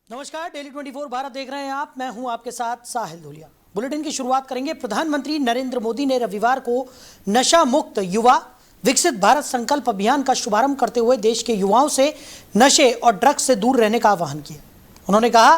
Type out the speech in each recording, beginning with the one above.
नमस्कार, डेली 24 भारत देख रहे हैं आप। मैं हूं आपके साथ साहिल धुलिया। बुलेटिन की शुरुआत करेंगे। प्रधानमंत्री नरेंद्र मोदी ने रविवार को नशा मुक्त युवा विकसित भारत संकल्प अभियान का शुभारंभ करते हुए देश के युवाओं से नशे और ड्रग्स से दूर रहने का आह्वान किया। उन्होंने कहा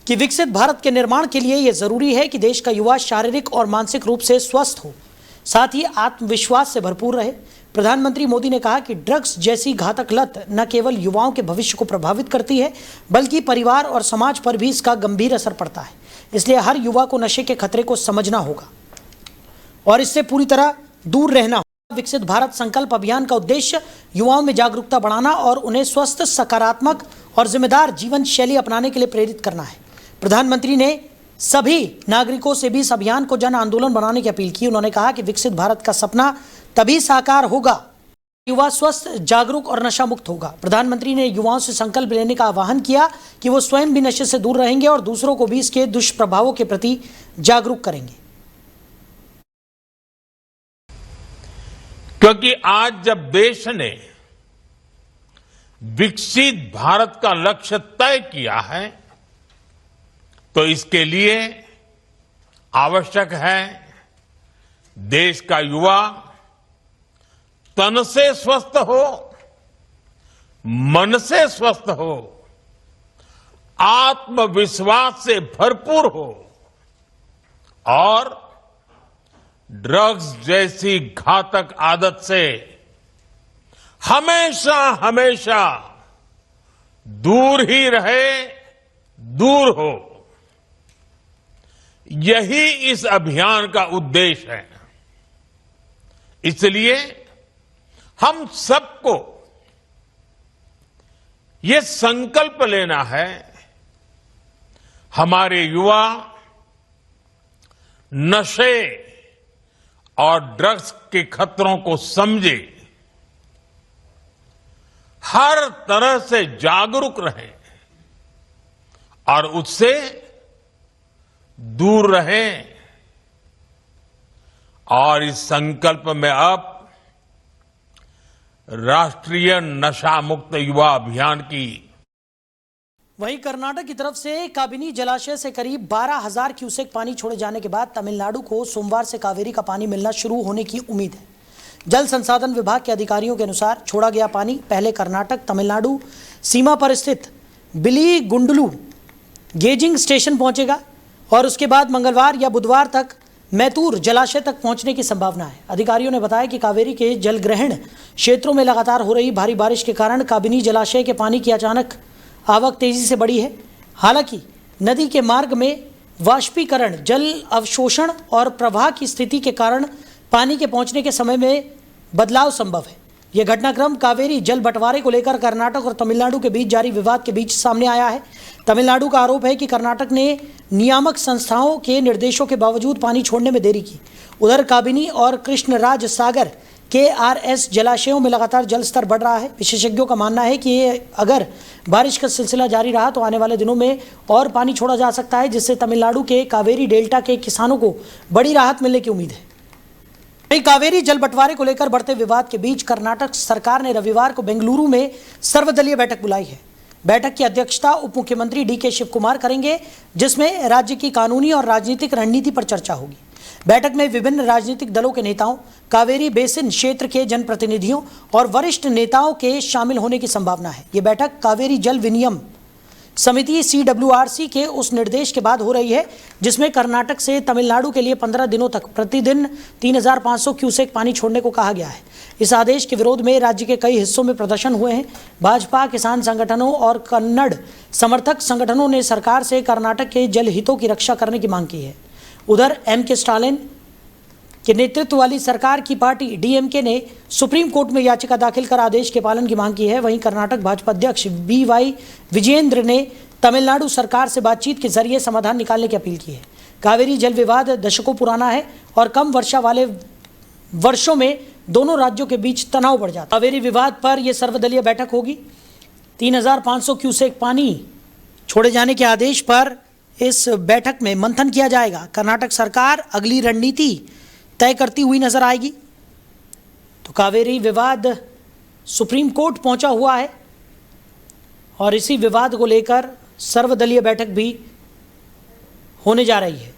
कि विकसित भारत के निर्माण के लिए यह जरूरी है कि देश का युवा शारीरिक और मानसिक रूप से स्वस्थ हो, साथ ही आत्मविश्वास से भरपूर रहे। प्रधानमंत्री मोदी ने कहा कि ड्रग्स जैसी घातक लत न केवल युवाओं के भविष्य को प्रभावित करती है, बल्कि परिवार और समाज पर भी इसका गंभीर असर पड़ता है। इसलिए हर युवा को नशे के खतरे को समझना होगा और इससे पूरी तरह दूर रहना होगा। विकसित भारत संकल्प अभियान का उद्देश्य युवाओं में जागरूकता बढ़ाना और उन्हें स्वस्थ, सकारात्मक और जिम्मेदार जीवन शैली अपनाने के लिए प्रेरित करना है। प्रधानमंत्री ने सभी नागरिकों से भी इस अभियान को जन आंदोलन बनाने की अपील की। उन्होंने कहा कि विकसित भारत का सपना तभी साकार होगा युवा स्वस्थ, जागरूक और नशा मुक्त होगा। प्रधानमंत्री ने युवाओं से संकल्प लेने का आह्वान किया कि वो स्वयं भी नशे से दूर रहेंगे और दूसरों को भी इसके दुष्प्रभावों के प्रति जागरूक करेंगे। क्योंकि आज जब देश ने विकसित भारत का लक्ष्य तय किया है, तो इसके लिए आवश्यक है देश का युवा तन से स्वस्थ हो, मन से स्वस्थ हो, आत्मविश्वास से भरपूर हो और ड्रग्स जैसी घातक आदत से हमेशा हमेशा दूर ही रहे, दूर हो। यही इस अभियान का उद्देश्य है। इसलिए हम सबको ये संकल्प लेना है, हमारे युवा नशे और ड्रग्स के खतरों को समझे, हर तरह से जागरूक रहें और उससे दूर रहें। और इस संकल्प में अब राष्ट्रीय नशा मुक्त युवा अभियान की। वहीं कर्नाटक की तरफ से काबिनी जलाशय से करीब 12,000 क्यूसेक पानी छोड़े जाने के बाद तमिलनाडु को सोमवार से कावेरी का पानी मिलना शुरू होने की उम्मीद है। जल संसाधन विभाग के अधिकारियों के अनुसार छोड़ा गया पानी पहले कर्नाटक तमिलनाडु सीमा पर स्थित बिलीगुंडलू गेजिंग स्टेशन पहुंचेगा और उसके बाद मंगलवार या बुधवार तक मैतूर जलाशय तक पहुंचने की संभावना है। अधिकारियों ने बताया कि कावेरी के जलग्रहण क्षेत्रों में लगातार हो रही भारी बारिश के कारण काबिनी जलाशय के पानी की अचानक आवक तेजी से बढ़ी है। हालांकि नदी के मार्ग में वाष्पीकरण, जल अवशोषण और प्रवाह की स्थिति के कारण पानी के पहुंचने के समय में बदलाव संभव है। यह घटनाक्रम कावेरी जल बंटवारे को लेकर कर्नाटक और तमिलनाडु के बीच जारी विवाद के बीच सामने आया है। तमिलनाडु का आरोप है कि कर्नाटक ने नियामक संस्थाओं के निर्देशों के बावजूद पानी छोड़ने में देरी की। उधर काबिनी और कृष्णराज सागर KRS जलाशयों में लगातार जल स्तर बढ़ रहा है। विशेषज्ञों का मानना है कि अगर बारिश का सिलसिला जारी रहा तो आने वाले दिनों में और पानी छोड़ा जा सकता है, जिससे तमिलनाडु के कावेरी डेल्टा के किसानों को बड़ी राहत मिलने की उम्मीद है। वहीं कावेरी जल बंटवारे को लेकर बढ़ते विवाद के बीच कर्नाटक सरकार ने रविवार को बेंगलुरु में सर्वदलीय बैठक बुलाई है। बैठक की अध्यक्षता उप मुख्यमंत्री DK शिव कुमार करेंगे, जिसमें राज्य की कानूनी और राजनीतिक रणनीति पर चर्चा होगी। बैठक में विभिन्न राजनीतिक दलों के नेताओं, कावेरी बेसिन क्षेत्र के जनप्रतिनिधियों और वरिष्ठ नेताओं के शामिल होने की संभावना है। ये बैठक कावेरी जल विनियम समिति CWRC के उस निर्देश के बाद हो रही है, जिसमें कर्नाटक से तमिलनाडु के लिए 15 दिनों तक प्रतिदिन 3,500 क्यूसेक पानी छोड़ने को कहा गया है। इस आदेश के विरोध में राज्य के कई हिस्सों में प्रदर्शन हुए हैं। भाजपा, किसान संगठनों और कन्नड़ समर्थक संगठनों ने सरकार से कर्नाटक के जल हितों की रक्षा करने की मांग की है। उधर MK स्टालिन के नेतृत्व वाली सरकार की पार्टी DMK ने सुप्रीम कोर्ट में याचिका दाखिल कर आदेश के पालन की मांग की है। वहीं कर्नाटक भाजपा अध्यक्ष BY विजेंद्र ने तमिलनाडु सरकार से बातचीत के जरिए समाधान निकालने की अपील की है। कावेरी जल विवाद दशकों पुराना है और कम वर्षा वाले वर्षों में दोनों राज्यों के बीच तनाव बढ़ जाता है। कावेरी विवाद पर यह सर्वदलीय बैठक होगी। 3,500 क्यूसेक पानी छोड़े जाने के आदेश पर इस बैठक में मंथन किया जाएगा। कर्नाटक सरकार अगली रणनीति तय करती हुई नजर आएगी। तो कावेरी विवाद सुप्रीम कोर्ट पहुंचा हुआ है और इसी विवाद को लेकर सर्वदलीय बैठक भी होने जा रही है।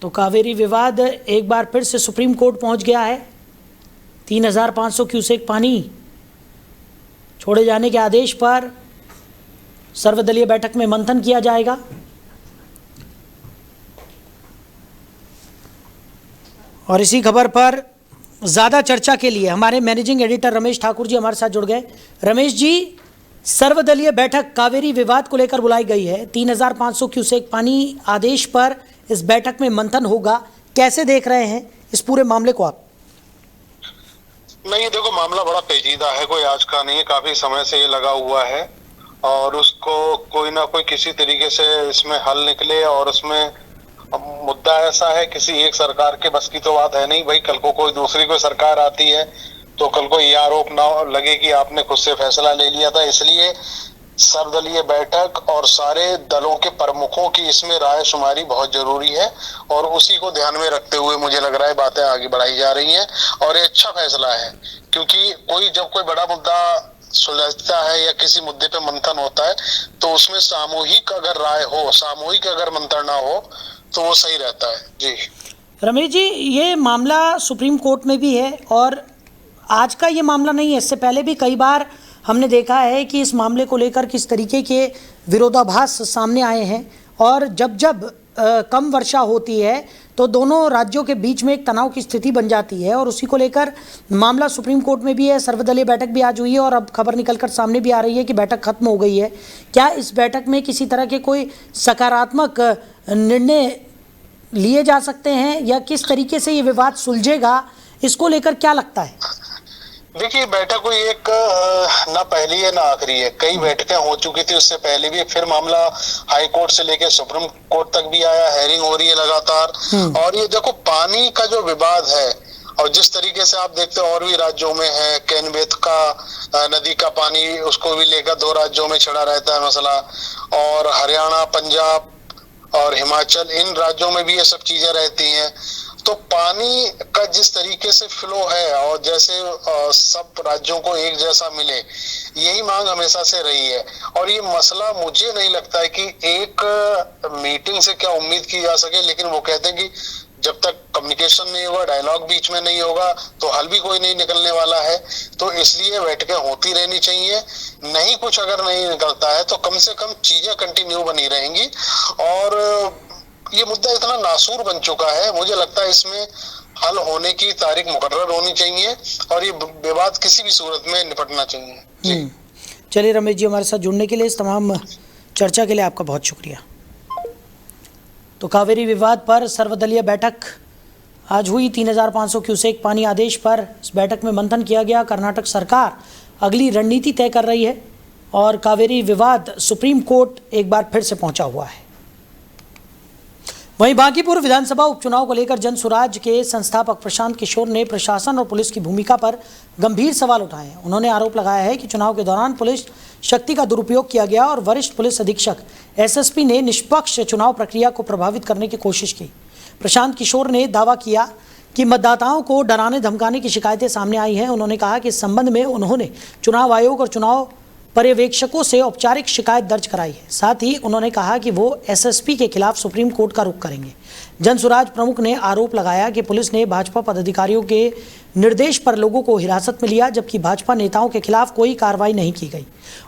तो कावेरी विवाद एक बार फिर से सुप्रीम कोर्ट पहुंच गया है। 3,500 क्यूसेक पानी छोड़े जाने के आदेश पर सर्वदलीय बैठक में मंथन किया जाएगा। और इसी खबर पर ज़्यादा चर्चा के लिए हमारे मैनेजिंग एडिटर रमेश ठाकुर जी हमारे साथ जुड़ गए। रमेश जी, सर्वदलीय बैठक कावेरी विवाद को लेकर बुलाई गई है। 3,500 क्यूसेक पानी आदेश पर इस बैठक में मंथन होगा। कैसे देख रहे हैं इस पूरे मामले को आप? नहीं, देखो, मामला बड़ा पेचीदा है, कोई आज का नहीं है, काफी समय से ये लगा हुआ है और उसको कोई ना कोई किसी तरीके से इसमें हल निकले। और उसमें मुद्दा ऐसा है, किसी एक सरकार के बस की तो बात है नहीं भाई। कल को कोई दूसरी कोई सरकार आती है तो कल को ये आरोप ना लगे कि आपने खुद से फैसला ले लिया था। इसलिए सर्वदलीय बैठक और सारे दलों के प्रमुखों की इसमें राय शुमारी बहुत जरूरी है और उसी को ध्यान में रखते हुए मुझे लग रहा है बातें आगे बढ़ाई जा रही हैं। और ये अच्छा फैसला है, क्योंकि जब कोई बड़ा मुद्दा सुलझता है या किसी मुद्दे पे मंथन होता है तो उसमें सामूहिक अगर राय हो, सामूहिक अगर मंत्रणा हो तो वो सही रहता है। जी रमेश जी, ये मामला सुप्रीम कोर्ट में भी है और आज का ये मामला नहीं है, इससे पहले भी कई बार हमने देखा है कि इस मामले को लेकर किस तरीके के विरोधाभास सामने आए हैं। और जब जब कम वर्षा होती है तो दोनों राज्यों के बीच में एक तनाव की स्थिति बन जाती है और उसी को लेकर मामला सुप्रीम कोर्ट में भी है। सर्वदलीय बैठक भी आज हुई है और अब खबर निकलकर सामने भी आ रही है कि बैठक खत्म हो गई है। क्या इस बैठक में किसी तरह के कोई सकारात्मक निर्णय लिए जा सकते हैं या किस तरीके से ये विवाद सुलझेगा, इसको लेकर क्या लगता है? देखिए, बैठक कोई एक ना पहली है ना आखिरी है, कई बैठकें हो चुकी थी उससे पहले भी। फिर मामला हाई कोर्ट से लेकर सुप्रीम कोर्ट तक भी आया, हेयरिंग हो रही है लगातार। और ये देखो, पानी का जो विवाद है और जिस तरीके से आप देखते हो और भी राज्यों में है, केनबेत का नदी का पानी, उसको भी लेकर 2 राज्यों में छिड़ा रहता है मसला। और हरियाणा, पंजाब और हिमाचल, इन राज्यों में भी ये सब चीजें रहती हैं। तो पानी का जिस तरीके से फ्लो है और जैसे सब राज्यों को एक जैसा मिले, यही मांग हमेशा से रही है। और ये मसला मुझे नहीं लगता है कि एक मीटिंग से क्या उम्मीद की जा सके, लेकिन वो कहते हैं कि जब तक कम्युनिकेशन नहीं होगा, डायलॉग बीच में नहीं होगा तो हल भी कोई नहीं निकलने वाला है। तो इसलिए बैठकें होती रहनी चाहिए। नहीं कुछ अगर नहीं निकलता है तो कम से कम चीजें कंटिन्यू बनी रहेंगी। और ये मुद्दा इतना नासूर बन चुका है, मुझे लगता है इसमें हल होने की तारीख मुकर्रर होनी चाहिए और ये विवाद किसी भी सूरत में निपटना चाहिए। चलिए रमेश जी, हमारे साथ जुड़ने के लिए, इस तमाम चर्चा के लिए आपका बहुत शुक्रिया। तो कावेरी विवाद पर सर्वदलीय बैठक आज हुई। 3,500 क्यूसेक पानी आदेश पर इस बैठक में मंथन किया गया। कर्नाटक सरकार अगली रणनीति तय कर रही है और कावेरी विवाद सुप्रीम कोर्ट एक बार फिर से पहुंचा हुआ है। वहीं बांकीपुर विधानसभा उपचुनाव को लेकर जनसुराज के संस्थापक प्रशांत किशोर ने प्रशासन और पुलिस की भूमिका पर गंभीर सवाल उठाए हैं। उन्होंने आरोप लगाया है कि चुनाव के दौरान पुलिस शक्ति का दुरुपयोग किया गया और वरिष्ठ पुलिस अधीक्षक एसएसपी ने निष्पक्ष चुनाव प्रक्रिया को प्रभावित करने की कोशिश की। प्रशांत किशोर ने दावा किया कि मतदाताओं को डराने धमकाने की शिकायतें सामने आई हैं। उन्होंने कहा कि इस संबंध में उन्होंने चुनाव आयोग और चुनाव पर्यवेक्षकों से औपचारिक शिकायत दर्ज कराई है। साथ ही उन्होंने कहा कि वो एसएसपी के खिलाफ सुप्रीम कोर्ट का रुख करेंगे। जनसुराज प्रमुख ने आरोप लगाया कि पुलिस ने भाजपा पदाधिकारियों के निर्देश पर लोगों को हिरासत में लिया, जबकि भाजपा नेताओं के खिलाफ कोई कार्रवाई नहीं की गई।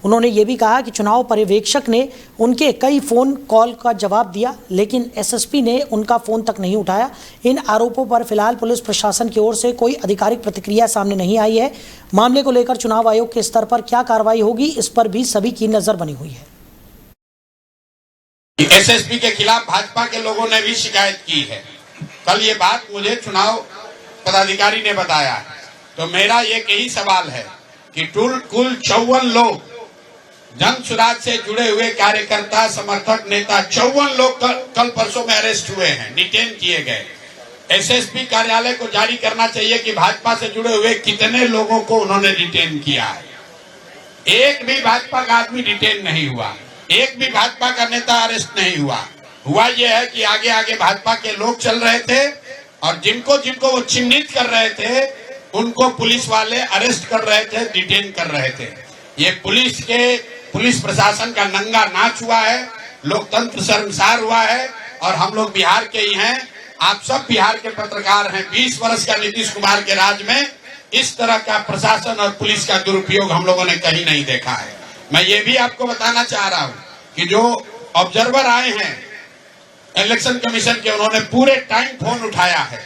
उन्होंने ये भी कहा कि चुनाव पर्यवेक्षक ने उनके कई फ़ोन कॉल का जवाब दिया, लेकिन एसएसपी ने उनका फ़ोन तक नहीं उठाया। इन आरोपों पर फिलहाल पुलिस प्रशासन की ओर से कोई आधिकारिक प्रतिक्रिया सामने नहीं आई है। मामले को लेकर चुनाव आयोग के स्तर पर क्या कार्रवाई होगी, इस पर भी सभी की नज़र बनी हुई है। एसएसपी के खिलाफ भाजपा के लोगों ने भी शिकायत की है। कल ये बात मुझे चुनाव पदाधिकारी ने बताया। तो मेरा एक यही सवाल है कि कुल 54 लोग जनसुराज से जुड़े हुए कार्यकर्ता, समर्थक, नेता 54 लोग कल परसों में अरेस्ट हुए हैं, डिटेन किए गए। एसएसपी कार्यालय को जारी करना चाहिए कि भाजपा से जुड़े हुए कितने लोगों को उन्होंने डिटेन किया है। एक भी भाजपा का आदमी डिटेन नहीं हुआ, एक भी भाजपा का नेता अरेस्ट नहीं हुआ यह है कि आगे आगे भाजपा के लोग चल रहे थे और जिनको जिनको वो चिन्हित कर रहे थे उनको पुलिस वाले अरेस्ट कर रहे थे, डिटेन कर रहे थे। ये पुलिस प्रशासन का नंगा नाच हुआ है, लोकतंत्र शर्मसार हुआ है। और हम लोग बिहार के ही हैं, आप सब बिहार के पत्रकार हैं। 20 वर्ष का नीतीश कुमार के राज में इस तरह का प्रशासन और पुलिस का दुरुपयोग हम लोगों ने कहीं नहीं देखा है। मैं ये भी आपको बताना चाह रहा हूं कि जो ऑब्जर्वर आए हैं इलेक्शन कमीशन के, उन्होंने पूरे टाइम फोन उठाया है।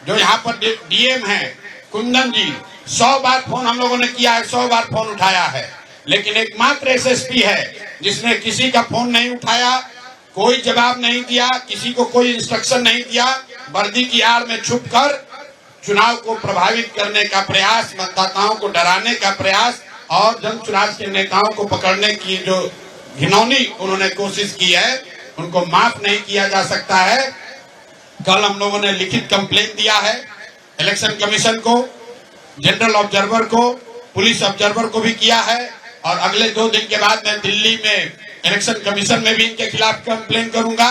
जो यहाँ पर डीएम है कुंदन जी, 100 बार फोन हम लोगों ने किया है, 100 बार फोन उठाया है। लेकिन एकमात्र एसएसपी है जिसने किसी का फोन नहीं उठाया, कोई जवाब नहीं दिया, किसी को कोई इंस्ट्रक्शन नहीं दिया। वर्दी की आड़ में छुपकर चुनाव को प्रभावित करने का प्रयास, मतदाताओं को डराने का प्रयास और जन चुनाव के नेताओं को पकड़ने की जो घिनौनी उन्होंने कोशिश की है, उनको माफ नहीं किया जा सकता है। कल हम लोगों ने लिखित कंप्लेन दिया है इलेक्शन कमीशन को, जनरल ऑब्जर्वर को, पुलिस ऑब्जर्वर को भी किया है। और अगले 2 दिन के बाद मैं दिल्ली में इलेक्शन कमीशन में भी इनके खिलाफ कंप्लेन करूंगा।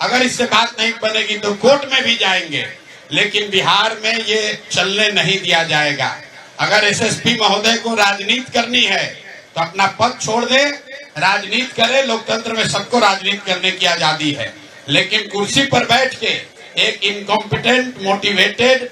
अगर इससे बात नहीं बनेगी तो कोर्ट में भी जाएंगे। लेकिन बिहार में ये चलने नहीं दिया जाएगा। अगर एसएसपी महोदय को राजनीति करनी है तो अपना पद छोड़ दे, राजनीति करे। लोकतंत्र में सबको राजनीति करने की आजादी है। लेकिन कुर्सी पर बैठ के एक इनकॉम्पिटेंट, मोटिवेटेड,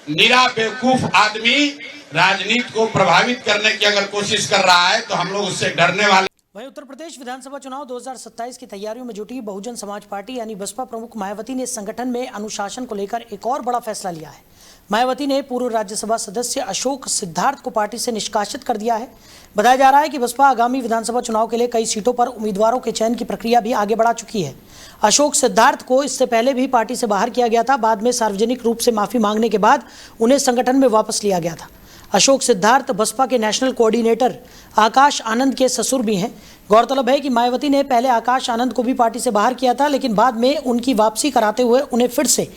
निरा बेवकूफ आदमी राजनीति को प्रभावित करने की अगर कोशिश कर रहा है तो हम लोग उससे डरने वाले। वहीं उत्तर प्रदेश विधानसभा चुनाव 2027 की तैयारियों में जुटी बहुजन समाज पार्टी यानी बसपा प्रमुख मायावती ने संगठन में अनुशासन को लेकर एक और बड़ा फैसला लिया है। मायावती ने पूर्व राज्यसभा सदस्य अशोक सिद्धार्थ को पार्टी से निष्कासित कर दिया है। बताया जा रहा है कि बसपा आगामी विधानसभा चुनाव के लिए कई सीटों पर उम्मीदवारों के चयन की प्रक्रिया भी आगे बढ़ा चुकी है। अशोक सिद्धार्थ को इससे पहले भी पार्टी से बाहर किया गया था। बाद में सार्वजनिक रूप से माफी मांगने के बाद उन्हें संगठन में वापस लिया गया था। अशोक सिद्धार्थ बसपा के नेशनल कोऑर्डिनेटर आकाश आनंद के ससुर भी हैं। गौरतलब है कि मायावती ने पहले आकाश आनंद को भी पार्टी से बाहर किया था, लेकिन बाद में उनकी वापसी कराते हुए उन्हें फिर से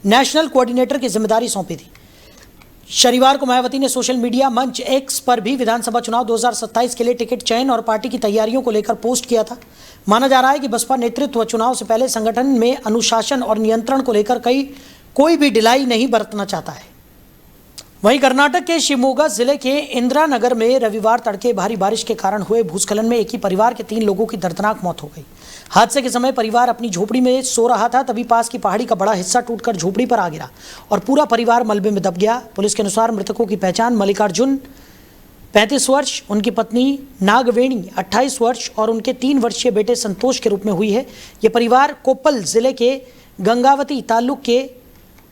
नेशनल कोऑर्डिनेटर की जिम्मेदारी सौंपी थी। शनिवार को मायावती ने सोशल मीडिया मंच एक्स पर भी विधानसभा चुनाव 2027 के लिए टिकट चयन और पार्टी की तैयारियों को लेकर पोस्ट किया था। माना जा रहा है कि बसपा नेतृत्व चुनाव से पहले संगठन में अनुशासन और नियंत्रण को लेकर कोई भी ढिलाई नहीं बरतना चाहता है। वहीं कर्नाटक के शिवमोगा जिले के इंदिरा नगर में रविवार तड़के भारी बारिश के कारण हुए भूस्खलन में एक ही परिवार के 3 लोगों की दर्दनाक मौत हो गई। हादसे के समय परिवार अपनी झोपड़ी में सो रहा था, तभी पास की पहाड़ी का बड़ा हिस्सा टूटकर झोपड़ी पर आ गिरा और पूरा परिवार मलबे में दब गया। पुलिस के अनुसार मृतकों की पहचान मल्लिकार्जुन 35 वर्ष, उनकी पत्नी नागवेणी 28 वर्ष और उनके 3 वर्षीय बेटे संतोष के रूप में हुई है। ये परिवार कोप्पल जिले के गंगावती ताल्लुक के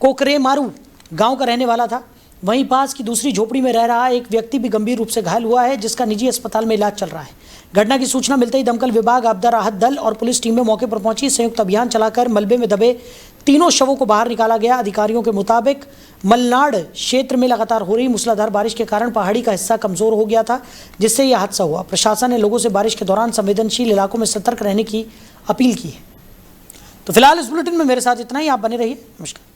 कोकरेमारू गाँव का रहने वाला था। वहीं पास की दूसरी झोपड़ी में रह रहा एक व्यक्ति भी गंभीर रूप से घायल हुआ है, जिसका निजी अस्पताल में इलाज चल रहा है। घटना की सूचना मिलते ही दमकल विभाग, आपदा राहत दल और पुलिस टीमें मौके पर पहुंची। संयुक्त अभियान चलाकर मलबे में दबे 3 शवों को बाहर निकाला गया। अधिकारियों के मुताबिक मलनाड क्षेत्र में लगातार हो रही मूसलाधार बारिश के कारण पहाड़ी का हिस्सा कमजोर हो गया था, जिससे यह हादसा हुआ। प्रशासन ने लोगों से बारिश के दौरान संवेदनशील इलाकों में सतर्क रहने की अपील की है। तो फिलहाल इस बुलेटिन में मेरे साथ इतना ही। आप बने रहिए। नमस्कार।